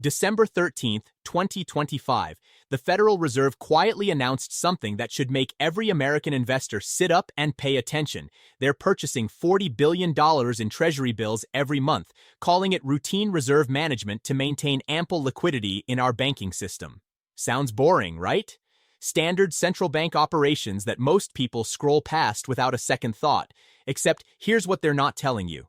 December 13th, 2025, the Federal Reserve quietly announced something that should make every American investor sit up and pay attention. They're purchasing $40 billion in Treasury bills every month, calling it routine reserve management to maintain ample liquidity in our banking system. Sounds boring, right? Standard central bank operations that most people scroll past without a second thought. Except here's what they're not telling you.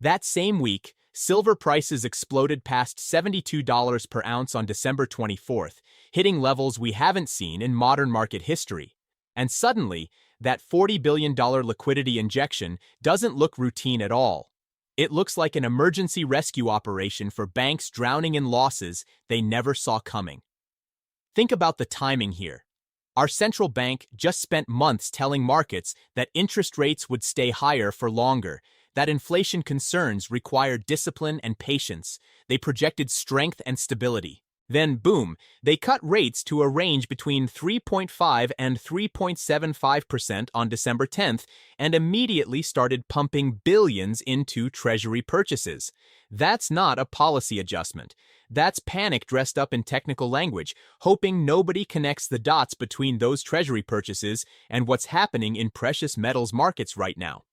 That same week, silver prices exploded past $72 per ounce on December 24th, hitting levels we haven't seen in modern market history. And suddenly, that $40 billion liquidity injection doesn't look routine at all. It looks like an emergency rescue operation for banks drowning in losses they never saw coming. Think about the timing here. Our central bank just spent months telling markets that interest rates would stay higher for longer, that inflation concerns required discipline and patience. They projected strength and stability. Then, boom, they cut rates to a range between 3.5 and 3.75% on December 10th and immediately started pumping billions into Treasury purchases. That's not a policy adjustment. That's panic dressed up in technical language, hoping nobody connects the dots between those Treasury purchases and what's happening in precious metals markets right now.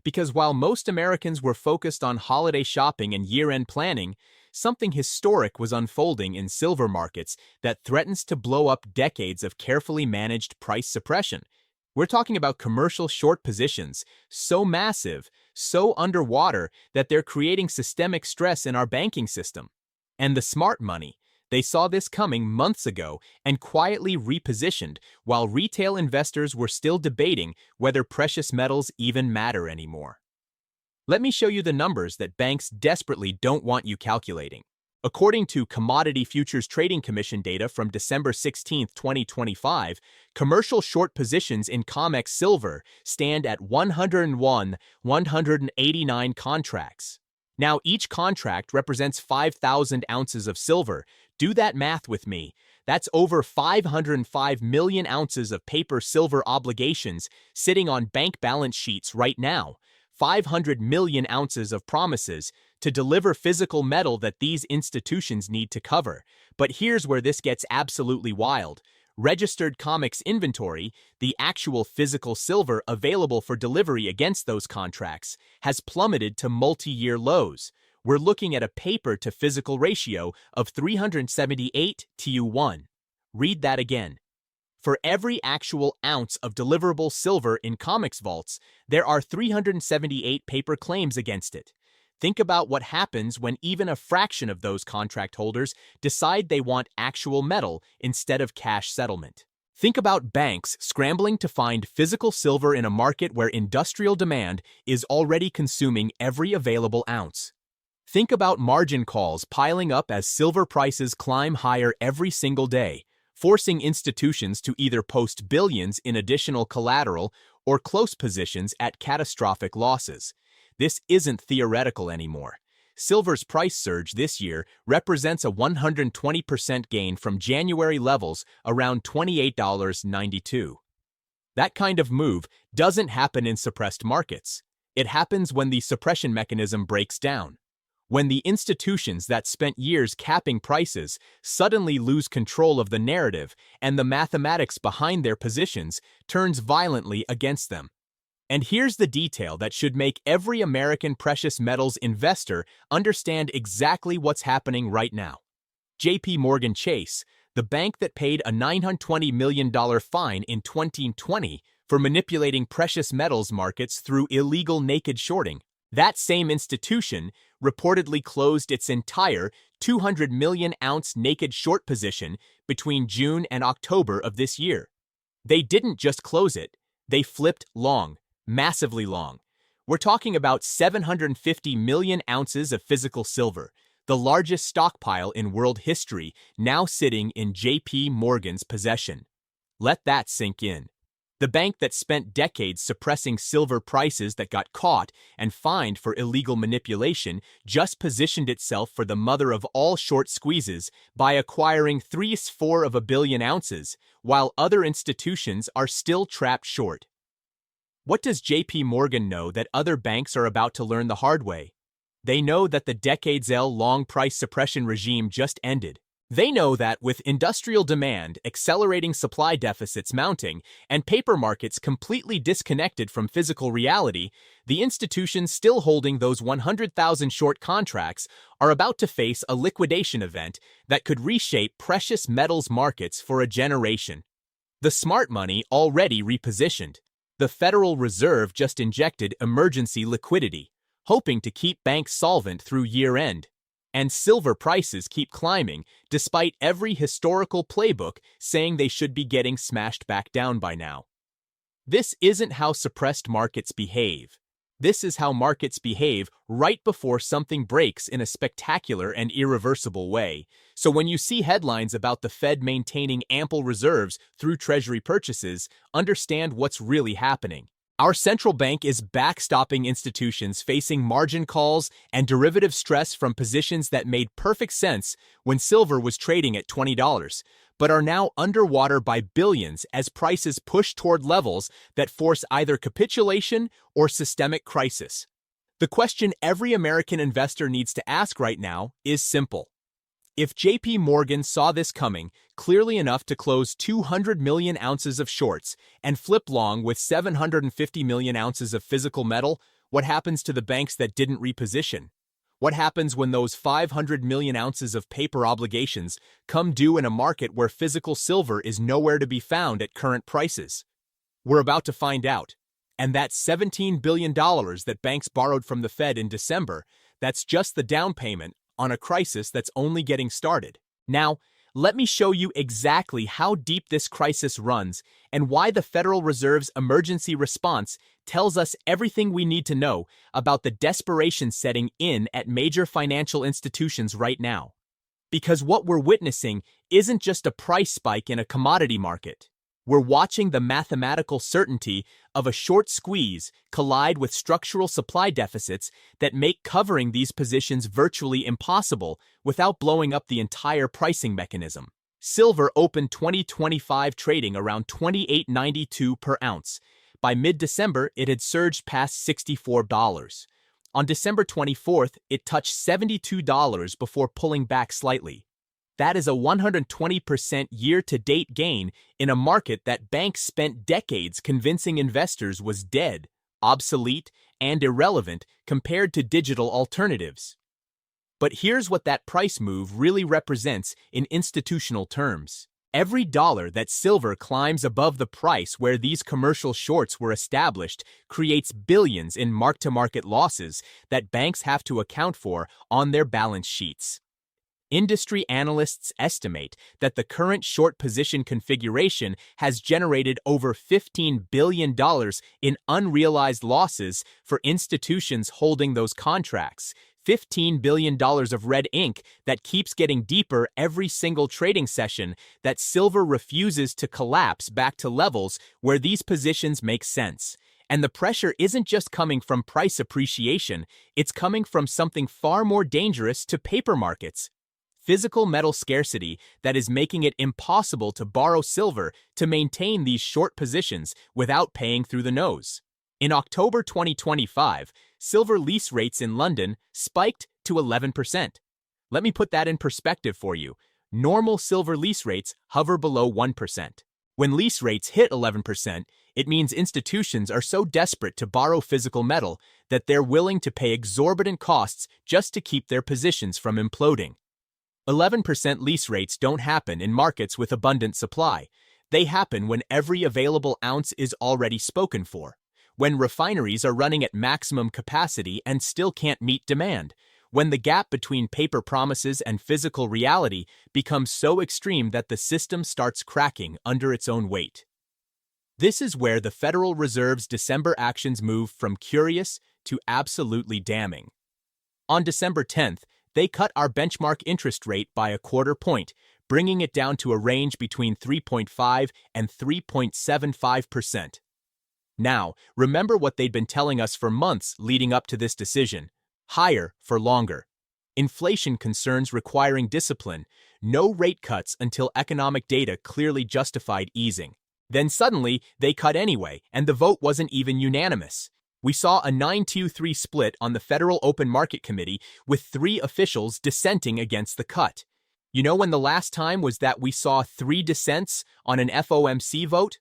Because while most Americans were focused on holiday shopping and year-end planning, something historic was unfolding in silver markets that threatens to blow up decades of carefully managed price suppression. We're talking about commercial short positions, so massive, so underwater that they're creating systemic stress in our banking system. And the smart money, they saw this coming months ago and quietly repositioned while retail investors were still debating whether precious metals even matter anymore. Let me show you the numbers that banks desperately don't want you calculating. According to Commodity Futures Trading Commission data from December 16, 2025, commercial short positions in COMEX silver stand at 189 contracts. Now, each contract represents 5,000 ounces of silver. Do that math with me. That's over 505 million ounces of paper silver obligations sitting on bank balance sheets right now. 500 million ounces of promises to deliver physical metal that these institutions need to cover. But here's where this gets absolutely wild. Registered COMEX inventory, the actual physical silver available for delivery against those contracts, has plummeted to multi-year lows. We're looking at a paper-to-physical ratio of 378:1. Read that again. For every actual ounce of deliverable silver in COMEX vaults, there are 378 paper claims against it. Think about what happens when even a fraction of those contract holders decide they want actual metal instead of cash settlement. Think about banks scrambling to find physical silver in a market where industrial demand is already consuming every available ounce. Think about margin calls piling up as silver prices climb higher every single day, forcing institutions to either post billions in additional collateral or close positions at catastrophic losses. This isn't theoretical anymore. Silver's price surge this year represents a 120% gain from January levels around $28.92. That kind of move doesn't happen in suppressed markets. It happens when the suppression mechanism breaks down. When the institutions that spent years capping prices suddenly lose control of the narrative and the mathematics behind their positions turns violently against them. And here's the detail that should make every American precious metals investor understand exactly what's happening right now. J.P. Morgan Chase, the bank that paid a $920 million fine in 2020 for manipulating precious metals markets through illegal naked shorting, that same institution reportedly closed its entire 200 million ounce naked short position between June and October of this year. They didn't just close it, they flipped long, massively long. We're talking about 750 million ounces of physical silver, the largest stockpile in world history, now sitting in J.P. Morgan's possession. Let that sink in. The bank that spent decades suppressing silver prices that got caught and fined for illegal manipulation just positioned itself for the mother of all short squeezes by acquiring 3/4 of a billion ounces, while other institutions are still trapped short. What does J.P. Morgan know that other banks are about to learn the hard way? They know that the decades-long price suppression regime just ended. They know that with industrial demand, accelerating supply deficits mounting, and paper markets completely disconnected from physical reality, the institutions still holding those 100,000 short contracts are about to face a liquidation event that could reshape precious metals markets for a generation. The smart money already repositioned. The Federal Reserve just injected emergency liquidity, hoping to keep banks solvent through year-end. And silver prices keep climbing, despite every historical playbook saying they should be getting smashed back down by now. This isn't how suppressed markets behave. This is how markets behave right before something breaks in a spectacular and irreversible way. So when you see headlines about the Fed maintaining ample reserves through Treasury purchases, understand what's really happening. Our central bank is backstopping institutions facing margin calls and derivative stress from positions that made perfect sense when silver was trading at $20, but are now underwater by billions as prices push toward levels that force either capitulation or systemic crisis. The question every American investor needs to ask right now is simple. If JP Morgan saw this coming clearly enough to close 200 million ounces of shorts and flip long with 750 million ounces of physical metal, what happens to the banks that didn't reposition? What happens when those 500 million ounces of paper obligations come due in a market where physical silver is nowhere to be found at current prices? We're about to find out. And that $17 billion that banks borrowed from the Fed in December, that's just the down payment on a crisis that's only getting started. Now, let me show you exactly how deep this crisis runs and why the Federal Reserve's emergency response tells us everything we need to know about the desperation setting in at major financial institutions right now. Because what we're witnessing isn't just a price spike in a commodity market. We're watching the mathematical certainty of a short squeeze collide with structural supply deficits that make covering these positions virtually impossible without blowing up the entire pricing mechanism. Silver opened 2025 trading around $28.92 per ounce. By mid-December, it had surged past $64. On December 24th, it touched $72 before pulling back slightly. That is a 120% year-to-date gain in a market that banks spent decades convincing investors was dead, obsolete, and irrelevant compared to digital alternatives. But here's what that price move really represents in institutional terms. Every dollar that silver climbs above the price where these commercial shorts were established creates billions in mark-to-market losses that banks have to account for on their balance sheets. Industry analysts estimate that the current short position configuration has generated over $15 billion in unrealized losses for institutions holding those contracts, $15 billion of red ink that keeps getting deeper every single trading session that silver refuses to collapse back to levels where these positions make sense. And the pressure isn't just coming from price appreciation, it's coming from something far more dangerous to paper markets. Physical metal scarcity that is making it impossible to borrow silver to maintain these short positions without paying through the nose. In October 2025, silver lease rates in London spiked to 11%. Let me put that in perspective for you. Normal silver lease rates hover below 1%. When lease rates hit 11%, it means institutions are so desperate to borrow physical metal that they're willing to pay exorbitant costs just to keep their positions from imploding. 11% lease rates don't happen in markets with abundant supply. They happen when every available ounce is already spoken for, when refineries are running at maximum capacity and still can't meet demand, when the gap between paper promises and physical reality becomes so extreme that the system starts cracking under its own weight. This is where the Federal Reserve's December actions move from curious to absolutely damning. On December 10th, they cut our benchmark interest rate by a quarter point, bringing it down to a range between 3.5 and 3.75%. Now, remember what they'd been telling us for months leading up to this decision. Higher for longer. Inflation concerns requiring discipline. No rate cuts until economic data clearly justified easing. Then suddenly, they cut anyway, and the vote wasn't even unanimous. We saw a 9-2-3 split on the Federal Open Market Committee with 3 officials dissenting against the cut. You know when the last time was that we saw 3 dissents on an FOMC vote?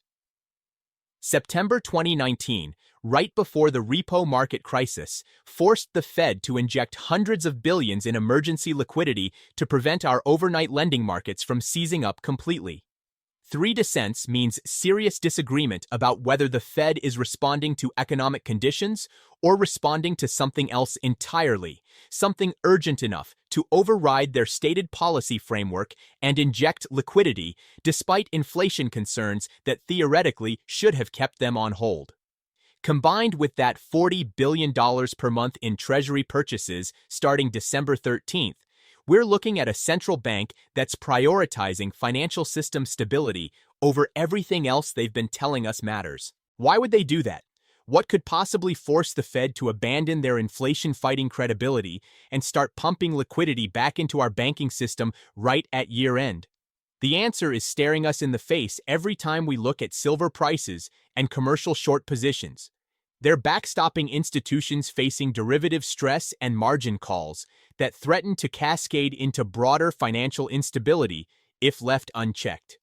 September 2019, right before the repo market crisis, forced the Fed to inject hundreds of billions in emergency liquidity to prevent our overnight lending markets from seizing up completely. 3 dissents means serious disagreement about whether the Fed is responding to economic conditions or responding to something else entirely, something urgent enough to override their stated policy framework and inject liquidity, despite inflation concerns that theoretically should have kept them on hold. Combined with that $40 billion per month in Treasury purchases starting December 13th, we're looking at a central bank that's prioritizing financial system stability over everything else they've been telling us matters. Why would they do that? What could possibly force the Fed to abandon their inflation-fighting credibility and start pumping liquidity back into our banking system right at year-end? The answer is staring us in the face every time we look at silver prices and commercial short positions. They're backstopping institutions facing derivative stress and margin calls that threaten to cascade into broader financial instability if left unchecked.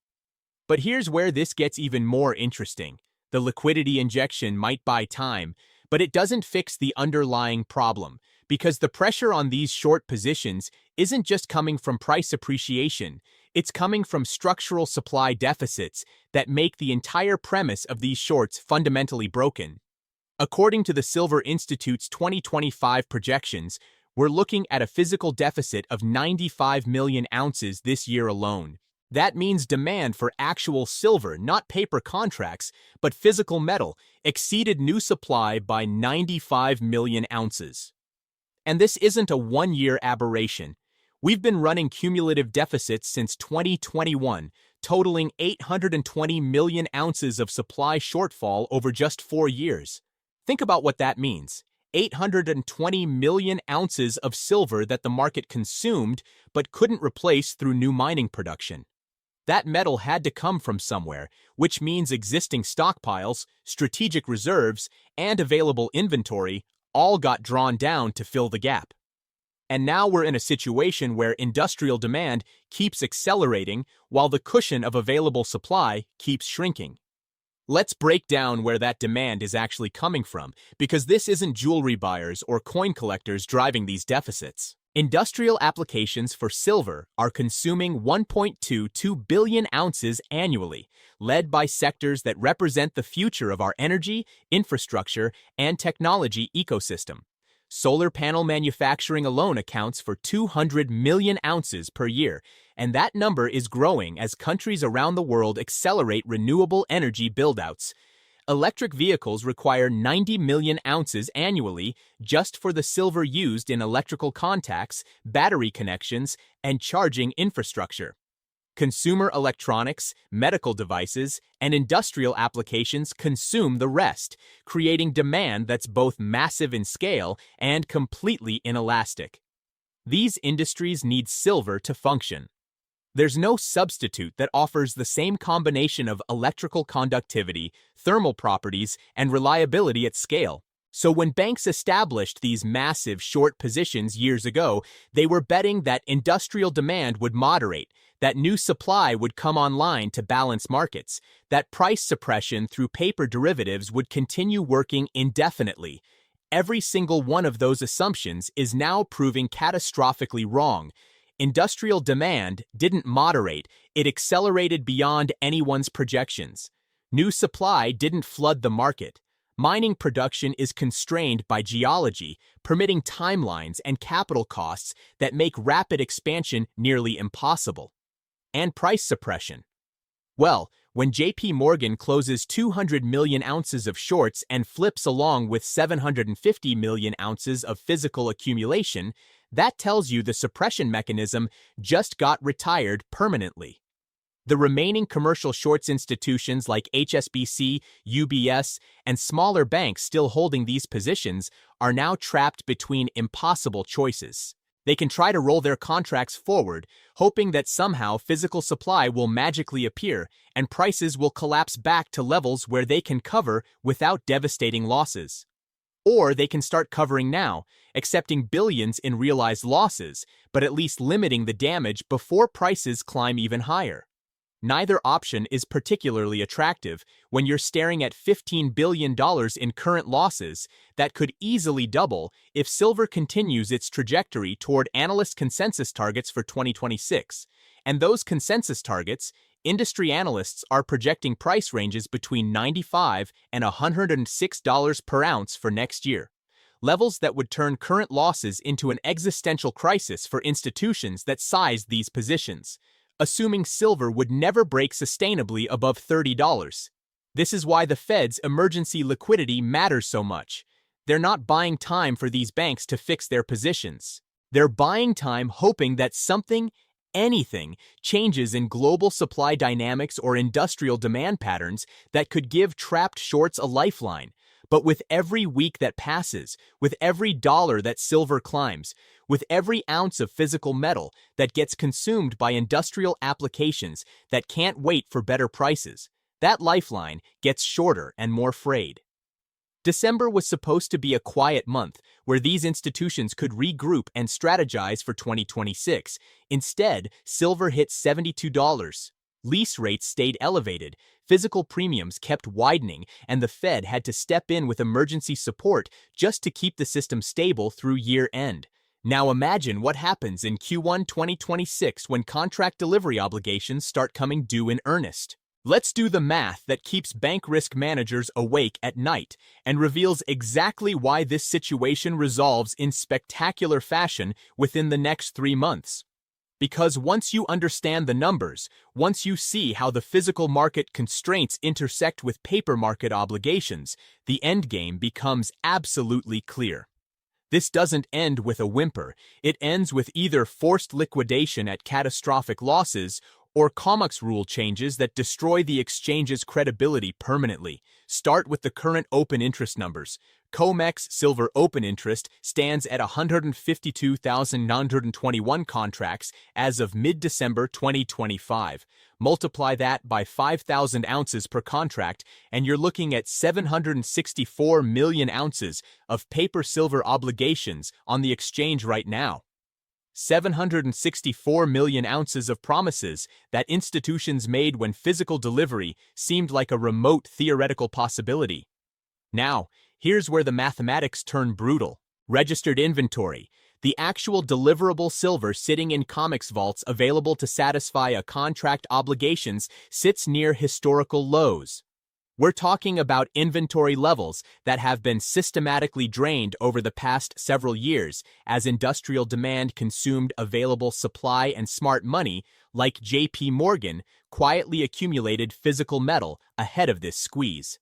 But here's where this gets even more interesting. The liquidity injection might buy time, but it doesn't fix the underlying problem, because the pressure on these short positions isn't just coming from price appreciation, it's coming from structural supply deficits that make the entire premise of these shorts fundamentally broken. According to the Silver Institute's 2025 projections, we're looking at a physical deficit of 95 million ounces this year alone. That means demand for actual silver, not paper contracts, but physical metal, exceeded new supply by 95 million ounces. And this isn't a one-year aberration. We've been running cumulative deficits since 2021, totaling 820 million ounces of supply shortfall over just 4 years. Think about what that means. 820 million ounces of silver that the market consumed but couldn't replace through new mining production. That metal had to come from somewhere, which means existing stockpiles, strategic reserves, and available inventory all got drawn down to fill the gap. And now we're in a situation where industrial demand keeps accelerating while the cushion of available supply keeps shrinking. Let's break down where that demand is actually coming from, because this isn't jewelry buyers or coin collectors driving these deficits. Industrial applications for silver are consuming 1.22 billion ounces annually, led by sectors that represent the future of our energy, infrastructure, and technology ecosystem. Solar panel manufacturing alone accounts for 200 million ounces per year, and that number is growing as countries around the world accelerate renewable energy buildouts. Electric vehicles require 90 million ounces annually just for the silver used in electrical contacts, battery connections, and charging infrastructure. Consumer electronics, medical devices, and industrial applications consume the rest, creating demand that's both massive in scale and completely inelastic. These industries need silver to function. There's no substitute that offers the same combination of electrical conductivity, thermal properties, and reliability at scale. So when banks established these massive short positions years ago, they were betting that industrial demand would moderate, that new supply would come online to balance markets, that price suppression through paper derivatives would continue working indefinitely. Every single one of those assumptions is now proving catastrophically wrong. Industrial demand didn't moderate, it accelerated beyond anyone's projections. New supply didn't flood the market. Mining production is constrained by geology, permitting timelines and capital costs that make rapid expansion nearly impossible. And price suppression. Well, when JP Morgan closes 200 million ounces of shorts and flips along with 750 million ounces of physical accumulation, that tells you the suppression mechanism just got retired permanently. The remaining commercial shorts institutions like HSBC, UBS, and smaller banks still holding these positions are now trapped between impossible choices. They can try to roll their contracts forward, hoping that somehow physical supply will magically appear and prices will collapse back to levels where they can cover without devastating losses. Or they can start covering now, accepting billions in realized losses, but at least limiting the damage before prices climb even higher. Neither option is particularly attractive when you're staring at $15 billion in current losses that could easily double if silver continues its trajectory toward analyst consensus targets for 2026. And those consensus targets, industry analysts are projecting price ranges between $95 and $106 per ounce for next year. Levels that would turn current losses into an existential crisis for institutions that sized these positions, assuming silver would never break sustainably above $30. This is why the Fed's emergency liquidity matters so much. They're not buying time for these banks to fix their positions. They're buying time hoping that something, anything, changes in global supply dynamics or industrial demand patterns that could give trapped shorts a lifeline. But with every week that passes, with every dollar that silver climbs, with every ounce of physical metal that gets consumed by industrial applications that can't wait for better prices, that lifeline gets shorter and more frayed. December was supposed to be a quiet month where these institutions could regroup and strategize for 2026. Instead, silver hit $72. Lease rates stayed elevated, physical premiums kept widening, and the Fed had to step in with emergency support just to keep the system stable through year-end. Now imagine what happens in Q1 2026 when contract delivery obligations start coming due in earnest. Let's do the math that keeps bank risk managers awake at night and reveals exactly why this situation resolves in spectacular fashion within the next 3 months. Because once you understand the numbers, once you see how the physical market constraints intersect with paper market obligations, the endgame becomes absolutely clear. This doesn't end with a whimper. It ends with either forced liquidation at catastrophic losses or COMEX rule changes that destroy the exchange's credibility permanently. Start with the current open interest numbers. COMEX silver open interest stands at 152,921 contracts as of mid-December 2025. Multiply that by 5,000 ounces per contract, and you're looking at 764 million ounces of paper silver obligations on the exchange right now. 764 million ounces of promises that institutions made when physical delivery seemed like a remote theoretical possibility. Now, here's where the mathematics turn brutal. Registered inventory, the actual deliverable silver sitting in COMEX vaults available to satisfy a contract obligations, sits near historical lows. We're talking about inventory levels that have been systematically drained over the past several years as industrial demand consumed available supply, and smart money, like JP Morgan, quietly accumulated physical metal ahead of this squeeze.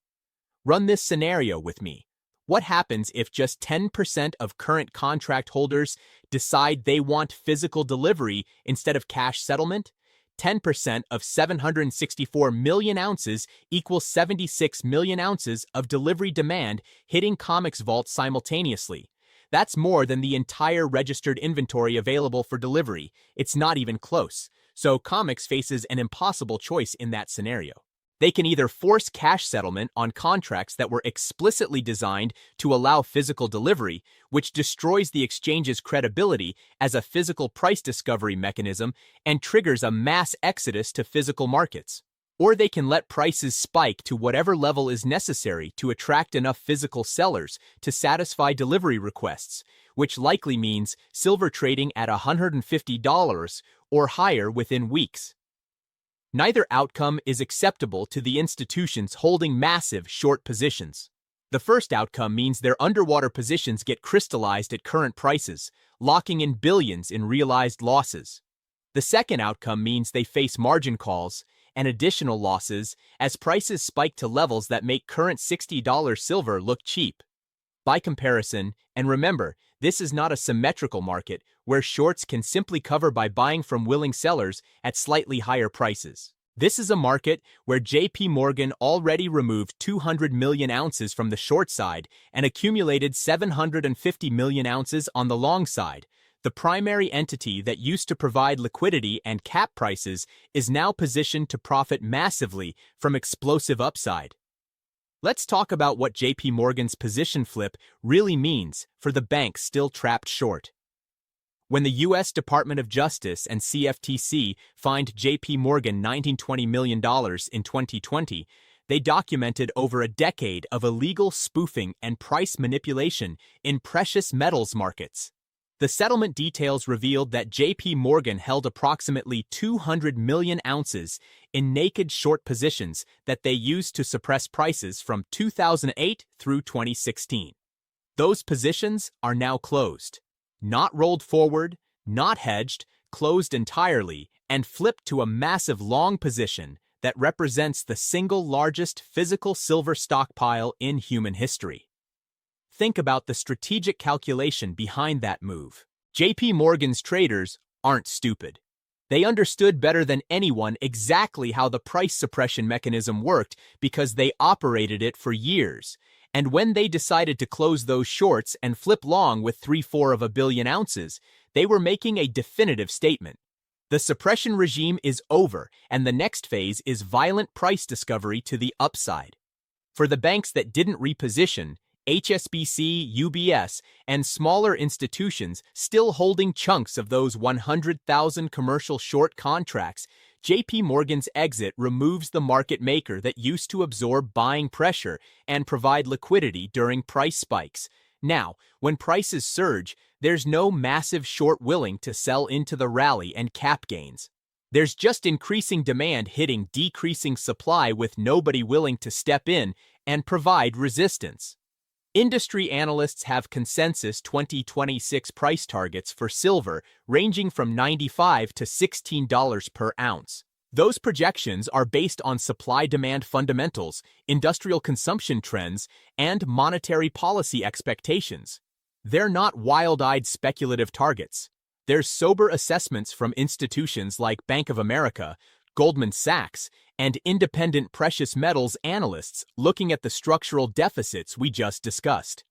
Run this scenario with me. What happens if just 10% of current contract holders decide they want physical delivery instead of cash settlement? 10% of 764 million ounces equals 76 million ounces of delivery demand hitting COMEX vaults simultaneously. That's more than the entire registered inventory available for delivery. It's not even close. So COMEX faces an impossible choice in that scenario. They can either force cash settlement on contracts that were explicitly designed to allow physical delivery, which destroys the exchange's credibility as a physical price discovery mechanism and triggers a mass exodus to physical markets. Or they can let prices spike to whatever level is necessary to attract enough physical sellers to satisfy delivery requests, which likely means silver trading at $150 or higher within weeks. Neither outcome is acceptable to the institutions holding massive short positions. The first outcome means their underwater positions get crystallized at current prices, locking in billions in realized losses. The second outcome means they face margin calls and additional losses as prices spike to levels that make current $60 silver look cheap. By comparison, and remember, this is not a symmetrical market where shorts can simply cover by buying from willing sellers at slightly higher prices. This is a market where JP Morgan already removed 200 million ounces from the short side and accumulated 750 million ounces on the long side. The primary entity that used to provide liquidity and cap prices is now positioned to profit massively from explosive upside. Let's talk about what JP Morgan's position flip really means for the banks still trapped short. When the U.S. Department of Justice and CFTC fined JP Morgan $1920 million in 2020, they documented over a decade of illegal spoofing and price manipulation in precious metals markets. The settlement details revealed that JP Morgan held approximately 200 million ounces in naked short positions that they used to suppress prices from 2008 through 2016. Those positions are now closed. Not rolled forward, not hedged, closed entirely, and flipped to a massive long position that represents the single largest physical silver stockpile in human history. Think about the strategic calculation behind that move. JP Morgan's traders aren't stupid. They understood better than anyone exactly how the price suppression mechanism worked because they operated it for years. And when they decided to close those shorts and flip long with 3/4 billion ounces, they were making a definitive statement. The suppression regime is over, and the next phase is violent price discovery to the upside. For the banks that didn't reposition, HSBC, UBS, and smaller institutions still holding chunks of those 100,000 commercial short contracts, JP Morgan's exit removes the market maker that used to absorb buying pressure and provide liquidity during price spikes. Now, when prices surge, there's no massive short willing to sell into the rally and cap gains. There's just increasing demand hitting decreasing supply with nobody willing to step in and provide resistance. Industry analysts have consensus 2026 price targets for silver ranging from $95 to $16 per ounce. Those projections are based on supply-demand fundamentals, industrial consumption trends, and monetary policy expectations. They're not wild-eyed speculative targets. They're sober assessments from institutions like Bank of America, Goldman Sachs, and independent precious metals analysts looking at the structural deficits we just discussed.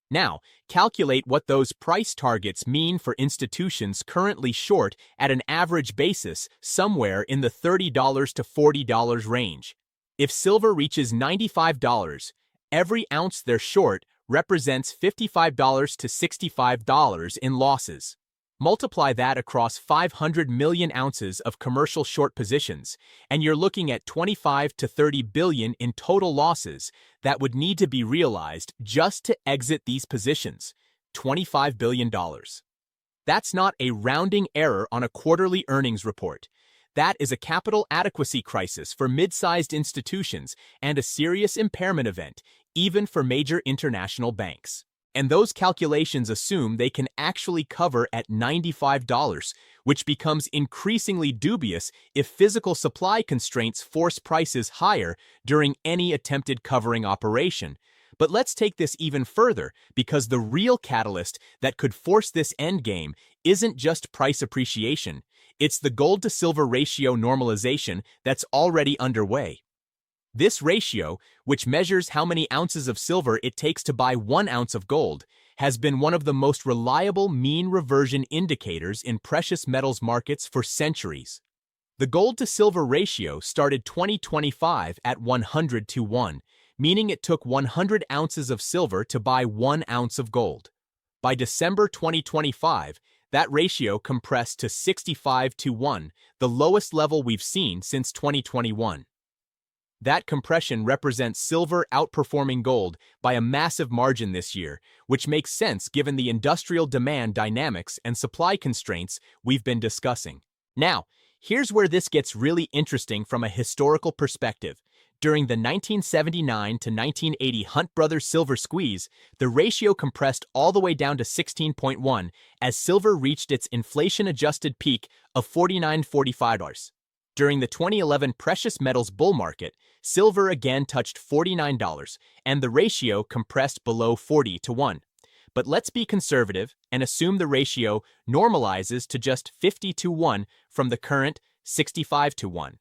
Now, calculate what those price targets mean for institutions currently short at an average basis somewhere in the $30 to $40 range. If silver reaches $95, every ounce they're short represents $55 to $65 in losses. Multiply that across 500 million ounces of commercial short positions, and you're looking at 25 to 30 billion in total losses that would need to be realized just to exit these positions. $25 billion. That's not a rounding error on a quarterly earnings report. That is a capital adequacy crisis for mid-sized institutions and a serious impairment event, even for major international banks. And those calculations assume they can actually cover at $95, which becomes increasingly dubious if physical supply constraints force prices higher during any attempted covering operation. But let's take this even further, because the real catalyst that could force this endgame isn't just price appreciation. It's the gold-to-silver ratio normalization that's already underway. This ratio, which measures how many ounces of silver it takes to buy 1 ounce of gold, has been one of the most reliable mean reversion indicators in precious metals markets for centuries. The gold-to-silver ratio started 2025 at 100 to 1, meaning it took 100 ounces of silver to buy 1 ounce of gold. By December 2025, that ratio compressed to 65 to 1, the lowest level we've seen since 2021. That compression represents silver outperforming gold by a massive margin this year, which makes sense given the industrial demand dynamics and supply constraints we've been discussing. Now, here's where this gets really interesting from a historical perspective. During the 1979 to 1980 Hunt Brothers silver squeeze, the ratio compressed all the way down to 16.1 as silver reached its inflation-adjusted peak of $49.45. During the 2011 precious metals bull market, silver again touched $49, and the ratio compressed below 40 to 1. But let's be conservative and assume the ratio normalizes to just 50 to 1 from the current 65 to 1.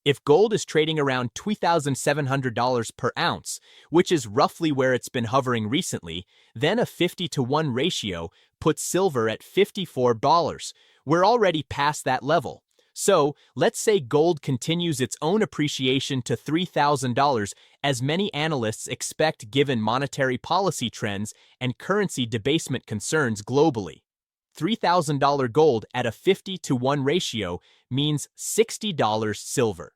If gold is trading around $2,700 per ounce, which is roughly where it's been hovering recently, then a 50 to 1 ratio puts silver at $54. We're already past that level. So, let's say gold continues its own appreciation to $3,000, as many analysts expect given monetary policy trends and currency debasement concerns globally. $3,000 gold at a 50-to-1 ratio means $60 silver.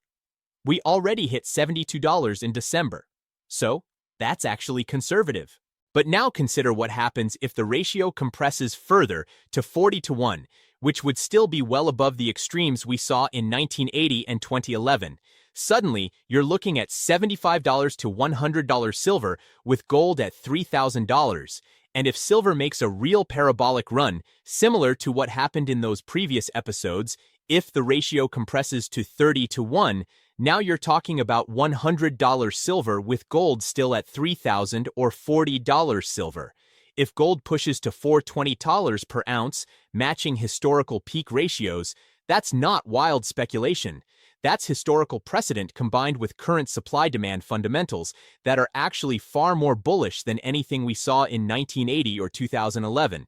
We already hit $72 in December. So, that's actually conservative. But now consider what happens if the ratio compresses further to 40-to-1, which would still be well above the extremes we saw in 1980 and 2011. Suddenly, you're looking at $75 to $100 silver with gold at $3,000. And if silver makes a real parabolic run, similar to what happened in those previous episodes, if the ratio compresses to 30-to-1, now you're talking about $100 silver with gold still at $3,000 or $40 silver. If gold pushes to $420 per ounce, matching historical peak ratios, that's not wild speculation. That's historical precedent combined with current supply-demand fundamentals that are actually far more bullish than anything we saw in 1980 or 2011.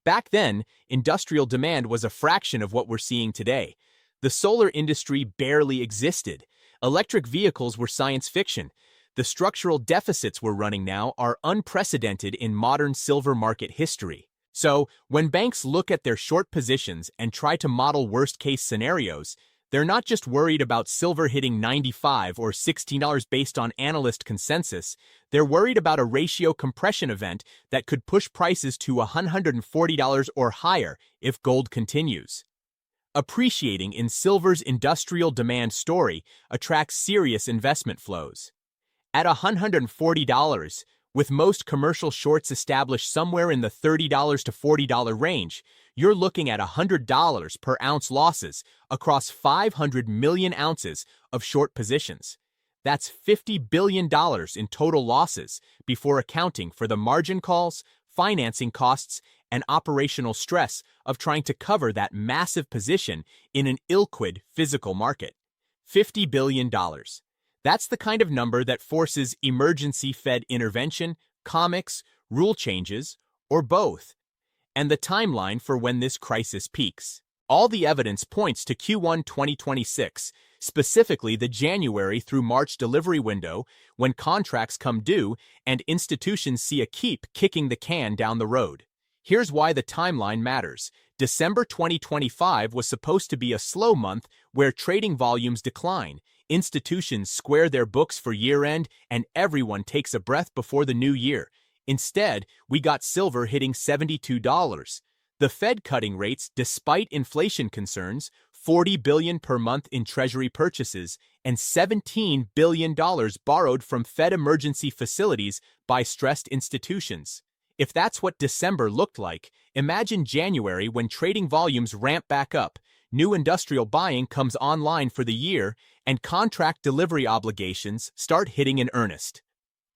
Back then, industrial demand was a fraction of what we're seeing today. The solar industry barely existed. Electric vehicles were science fiction. The structural deficits we're running now are unprecedented in modern silver market history. So, when banks look at their short positions and try to model worst-case scenarios, they're not just worried about silver hitting $95 or $16 based on analyst consensus, they're worried about a ratio compression event that could push prices to $140 or higher if gold continues. Appreciating in silver's industrial demand story attracts serious investment flows. At $140, with most commercial shorts established somewhere in the $30 to $40 range, you're looking at $100 per ounce losses across 500 million ounces of short positions. That's $50 billion in total losses before accounting for the margin calls, financing costs, and operational stress of trying to cover that massive position in an illiquid physical market. $50 billion. That's the kind of number that forces emergency Fed intervention, comics, rule changes, or both. And the timeline for when this crisis peaks. All the evidence points to Q1 2026, specifically the January through March delivery window, when contracts come due and institutions see a keep kicking the can down the road. Here's why the timeline matters. December 2025 was supposed to be a slow month where trading volumes decline, institutions square their books for year-end, and everyone takes a breath before the new year. Instead, we got silver hitting $72. The Fed cutting rates despite inflation concerns, $40 billion per month in Treasury purchases, and $17 billion borrowed from Fed emergency facilities by stressed institutions. If that's what December looked like, imagine January when trading volumes ramp back up, new industrial buying comes online for the year, and contract delivery obligations start hitting in earnest.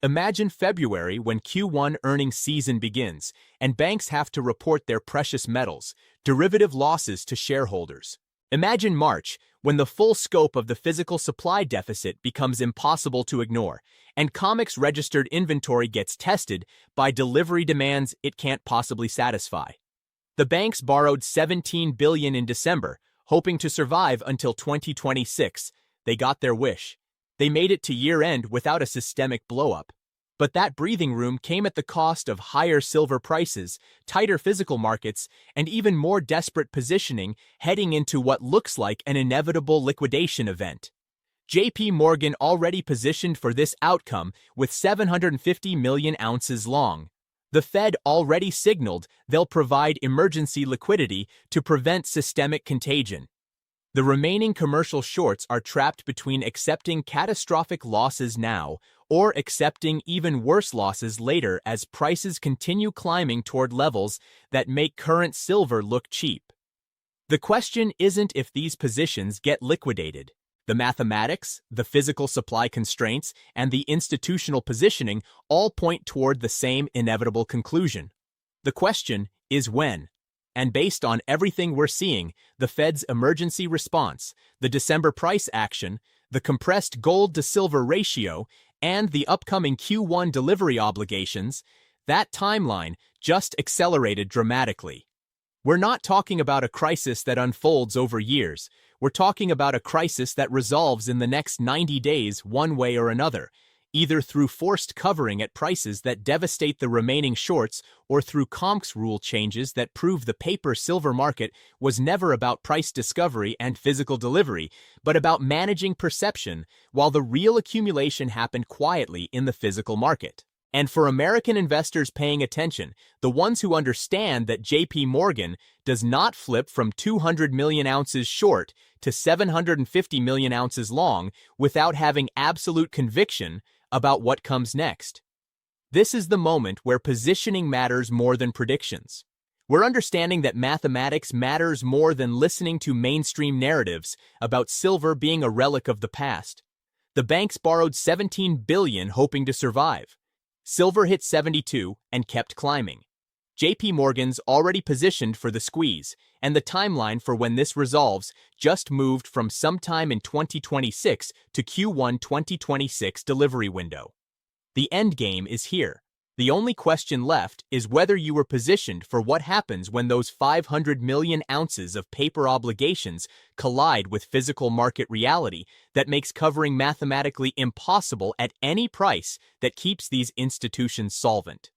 Imagine February when Q1 earnings season begins, and banks have to report their precious metals, derivative losses to shareholders. Imagine March, when the full scope of the physical supply deficit becomes impossible to ignore, and COMEX registered inventory gets tested by delivery demands it can't possibly satisfy. The banks borrowed $17 billion in December, hoping to survive until 2026. They got their wish. They made it to year-end without a systemic blow-up. But that breathing room came at the cost of higher silver prices, tighter physical markets, and even more desperate positioning heading into what looks like an inevitable liquidation event. JP Morgan already positioned for this outcome with 750 million ounces long. The Fed already signaled they'll provide emergency liquidity to prevent systemic contagion. The remaining commercial shorts are trapped between accepting catastrophic losses now or accepting even worse losses later as prices continue climbing toward levels that make current silver look cheap. The question isn't if these positions get liquidated. The mathematics, the physical supply constraints, and the institutional positioning all point toward the same inevitable conclusion. The question is when. And based on everything we're seeing, the Fed's emergency response, the December price action, the compressed gold-to-silver ratio, and the upcoming Q1 delivery obligations, that timeline just accelerated dramatically. We're not talking about a crisis that unfolds over years. We're talking about a crisis that resolves in the next 90 days one way or another, either through forced covering at prices that devastate the remaining shorts or through COMC's rule changes that prove the paper silver market was never about price discovery and physical delivery, but about managing perception, while the real accumulation happened quietly in the physical market. And for American investors paying attention, the ones who understand that JP Morgan does not flip from 200 million ounces short to 750 million ounces long without having absolute conviction about what comes next. This is the moment where positioning matters more than predictions. We're understanding that mathematics matters more than listening to mainstream narratives about silver being a relic of the past. The banks borrowed $17 billion hoping to survive. Silver hit 72 and kept climbing. JP Morgan's already positioned for the squeeze, and the timeline for when this resolves just moved from sometime in 2026 to Q1 2026 delivery window. The endgame is here. The only question left is whether you were positioned for what happens when those 500 million ounces of paper obligations collide with physical market reality that makes covering mathematically impossible at any price that keeps these institutions solvent.